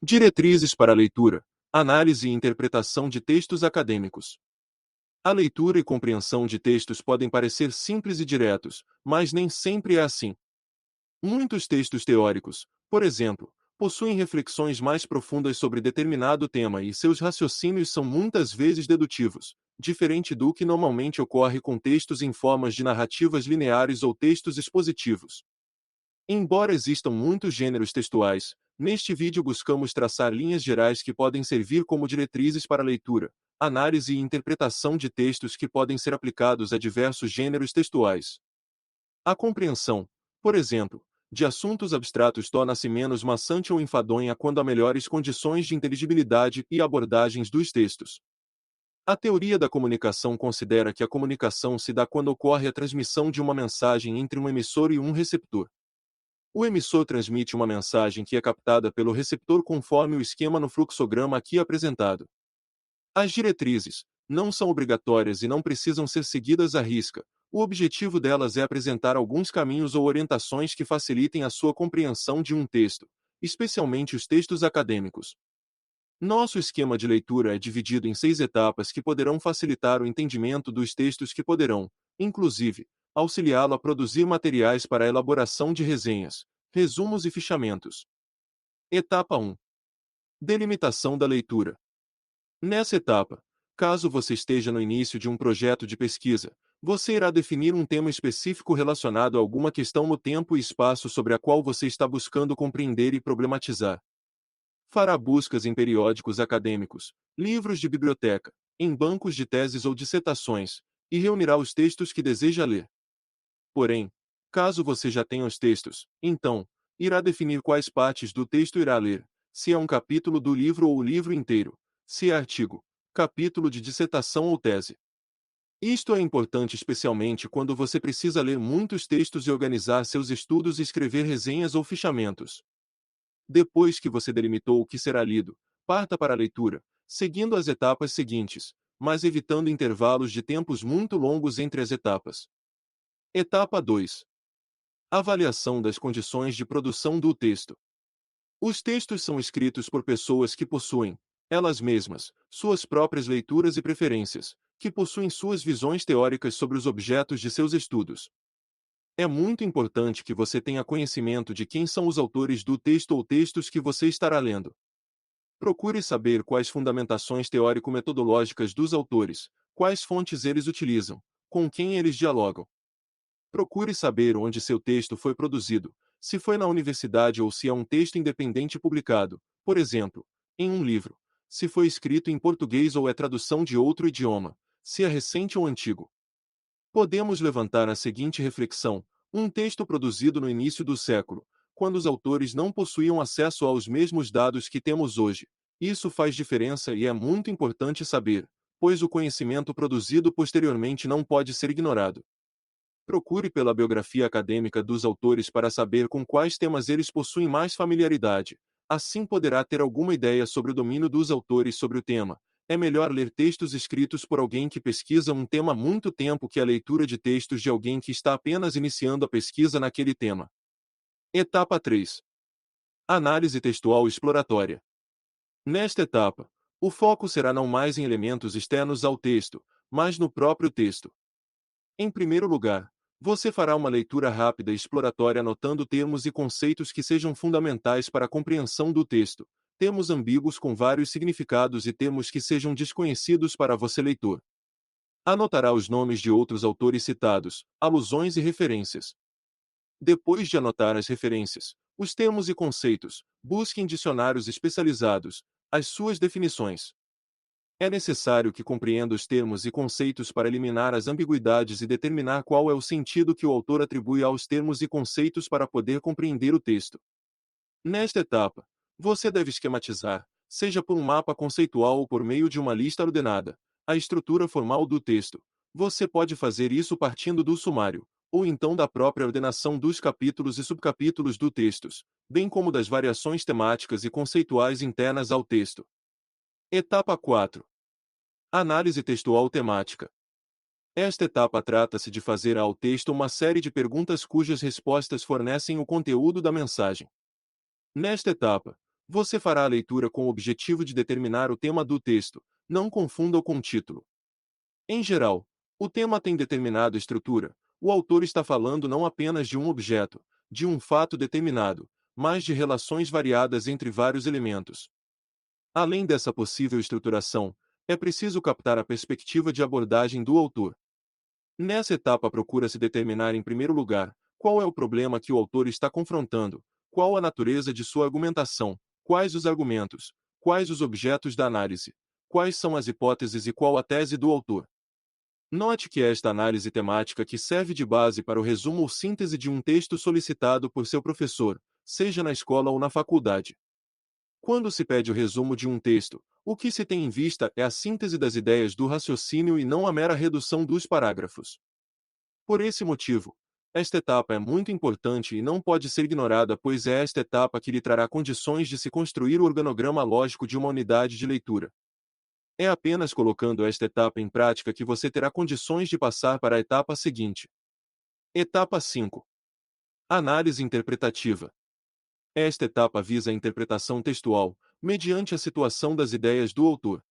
Diretrizes para a leitura, análise e interpretação de textos acadêmicos. A leitura e compreensão de textos podem parecer simples e diretos, mas nem sempre é assim. Muitos textos teóricos, por exemplo, possuem reflexões mais profundas sobre determinado tema e seus raciocínios são muitas vezes dedutivos, diferente do que normalmente ocorre com textos em formas de narrativas lineares ou textos expositivos. Embora existam muitos gêneros textuais, neste vídeo buscamos traçar linhas gerais que podem servir como diretrizes para a leitura, análise e interpretação de textos que podem ser aplicados a diversos gêneros textuais. A compreensão, por exemplo, de assuntos abstratos torna-se menos maçante ou enfadonha quando há melhores condições de inteligibilidade e abordagens dos textos. A teoria da comunicação considera que a comunicação se dá quando ocorre a transmissão de uma mensagem entre um emissor e um receptor. O emissor transmite uma mensagem que é captada pelo receptor conforme o esquema no fluxograma aqui apresentado. As diretrizes não são obrigatórias e não precisam ser seguidas à risca. O objetivo delas é apresentar alguns caminhos ou orientações que facilitem a sua compreensão de um texto, especialmente os textos acadêmicos. Nosso esquema de leitura é dividido em 6 etapas que poderão facilitar o entendimento dos textos que poderão, inclusive, auxiliá-lo a produzir materiais para a elaboração de resenhas, resumos e fichamentos. Etapa 1. Delimitação da leitura. Nessa etapa, caso você esteja no início de um projeto de pesquisa, você irá definir um tema específico relacionado a alguma questão no tempo e espaço sobre a qual você está buscando compreender e problematizar. Fará buscas em periódicos acadêmicos, livros de biblioteca, em bancos de teses ou dissertações, e reunirá os textos que deseja ler. Porém, caso você já tenha os textos, então, irá definir quais partes do texto irá ler, se é um capítulo do livro ou o livro inteiro, se é artigo, capítulo de dissertação ou tese. Isto é importante especialmente quando você precisa ler muitos textos e organizar seus estudos e escrever resenhas ou fichamentos. Depois que você delimitou o que será lido, parta para a leitura, seguindo as etapas seguintes, mas evitando intervalos de tempos muito longos entre as etapas. Etapa 2. Avaliação das condições de produção do texto. Os textos são escritos por pessoas que possuem, elas mesmas, suas próprias leituras e preferências, que possuem suas visões teóricas sobre os objetos de seus estudos. É muito importante que você tenha conhecimento de quem são os autores do texto ou textos que você estará lendo. Procure saber quais fundamentações teórico-metodológicas dos autores, quais fontes eles utilizam, com quem eles dialogam. Procure saber onde seu texto foi produzido, se foi na universidade ou se é um texto independente publicado, por exemplo, em um livro, se foi escrito em português ou é tradução de outro idioma, se é recente ou antigo. Podemos levantar a seguinte reflexão: um texto produzido no início do século, quando os autores não possuíam acesso aos mesmos dados que temos hoje. Isso faz diferença e é muito importante saber, pois o conhecimento produzido posteriormente não pode ser ignorado. Procure pela biografia acadêmica dos autores para saber com quais temas eles possuem mais familiaridade. Assim poderá ter alguma ideia sobre o domínio dos autores sobre o tema. É melhor ler textos escritos por alguém que pesquisa um tema há muito tempo que a leitura de textos de alguém que está apenas iniciando a pesquisa naquele tema. Etapa 3. Análise textual exploratória. Nesta etapa, o foco será não mais em elementos externos ao texto, mas no próprio texto. Em primeiro lugar, você fará uma leitura rápida e exploratória anotando termos e conceitos que sejam fundamentais para a compreensão do texto, termos ambíguos com vários significados e termos que sejam desconhecidos para você leitor. Anotará os nomes de outros autores citados, alusões e referências. Depois de anotar as referências, os termos e conceitos, busque em dicionários especializados as suas definições. É necessário que compreenda os termos e conceitos para eliminar as ambiguidades e determinar qual é o sentido que o autor atribui aos termos e conceitos para poder compreender o texto. Nesta etapa, você deve esquematizar, seja por um mapa conceitual ou por meio de uma lista ordenada, a estrutura formal do texto. Você pode fazer isso partindo do sumário, ou então da própria ordenação dos capítulos e subcapítulos do textos, bem como das variações temáticas e conceituais internas ao texto. Etapa 4. Análise textual temática. Esta etapa trata-se de fazer ao texto uma série de perguntas cujas respostas fornecem o conteúdo da mensagem. Nesta etapa, você fará a leitura com o objetivo de determinar o tema do texto, não confunda-o com o título. Em geral, o tema tem determinada estrutura, o autor está falando não apenas de um objeto, de um fato determinado, mas de relações variadas entre vários elementos. Além dessa possível estruturação, é preciso captar a perspectiva de abordagem do autor. Nessa etapa procura-se determinar em primeiro lugar, qual é o problema que o autor está confrontando, qual a natureza de sua argumentação, quais os argumentos, quais os objetos da análise, quais são as hipóteses e qual a tese do autor. Note que esta análise temática que serve de base para o resumo ou síntese de um texto solicitado por seu professor, seja na escola ou na faculdade. Quando se pede o resumo de um texto, o que se tem em vista é a síntese das ideias do raciocínio e não a mera redução dos parágrafos. Por esse motivo, esta etapa é muito importante e não pode ser ignorada, pois é esta etapa que lhe trará condições de se construir o organograma lógico de uma unidade de leitura. É apenas colocando esta etapa em prática que você terá condições de passar para a etapa seguinte. Etapa 5. Análise interpretativa. Esta etapa visa a interpretação textual, mediante a situação das ideias do autor.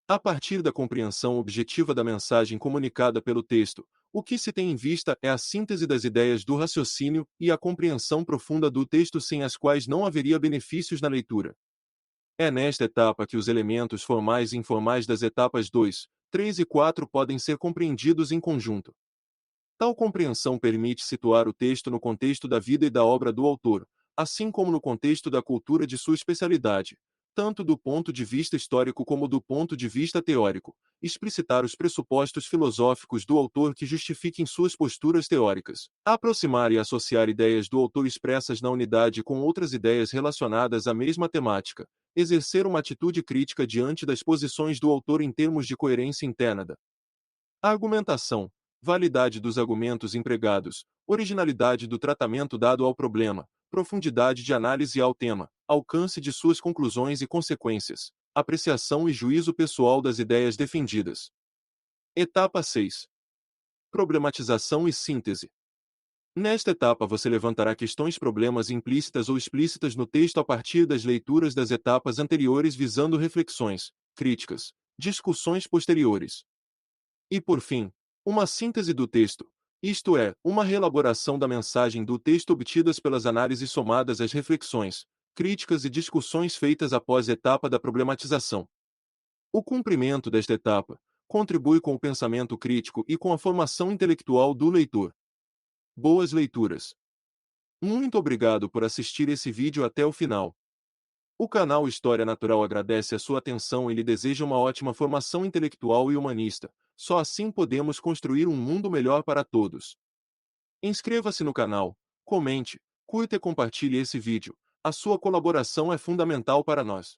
A partir da compreensão objetiva da mensagem comunicada pelo texto, o que se tem em vista é a síntese das ideias do raciocínio e a compreensão profunda do texto, sem as quais não haveria benefícios na leitura. É nesta etapa que os elementos formais e informais das etapas 2, 3 e 4 podem ser compreendidos em conjunto. Tal compreensão permite situar o texto no contexto da vida e da obra do autor, assim como no contexto da cultura de sua especialidade, tanto do ponto de vista histórico como do ponto de vista teórico, explicitar os pressupostos filosóficos do autor que justifiquem suas posturas teóricas, aproximar e associar ideias do autor expressas na unidade com outras ideias relacionadas à mesma temática, exercer uma atitude crítica diante das posições do autor em termos de coerência interna da argumentação, validade dos argumentos empregados, originalidade do tratamento dado ao problema, profundidade de análise ao tema, alcance de suas conclusões e consequências, apreciação e juízo pessoal das ideias defendidas. Etapa 6. Problematização e síntese. Nesta etapa você levantará questões, problemas implícitas ou explícitas no texto a partir das leituras das etapas anteriores, visando reflexões, críticas, discussões posteriores. E por fim, uma síntese do texto, isto é, uma reelaboração da mensagem do texto obtidas pelas análises somadas às reflexões, críticas e discussões feitas após a etapa da problematização. O cumprimento desta etapa contribui com o pensamento crítico e com a formação intelectual do leitor. Boas leituras! Muito obrigado por assistir esse vídeo até o final. O canal História Natural agradece a sua atenção e lhe deseja uma ótima formação intelectual e humanista. Só assim podemos construir um mundo melhor para todos. Inscreva-se no canal, comente, curta e compartilhe esse vídeo. A sua colaboração é fundamental para nós.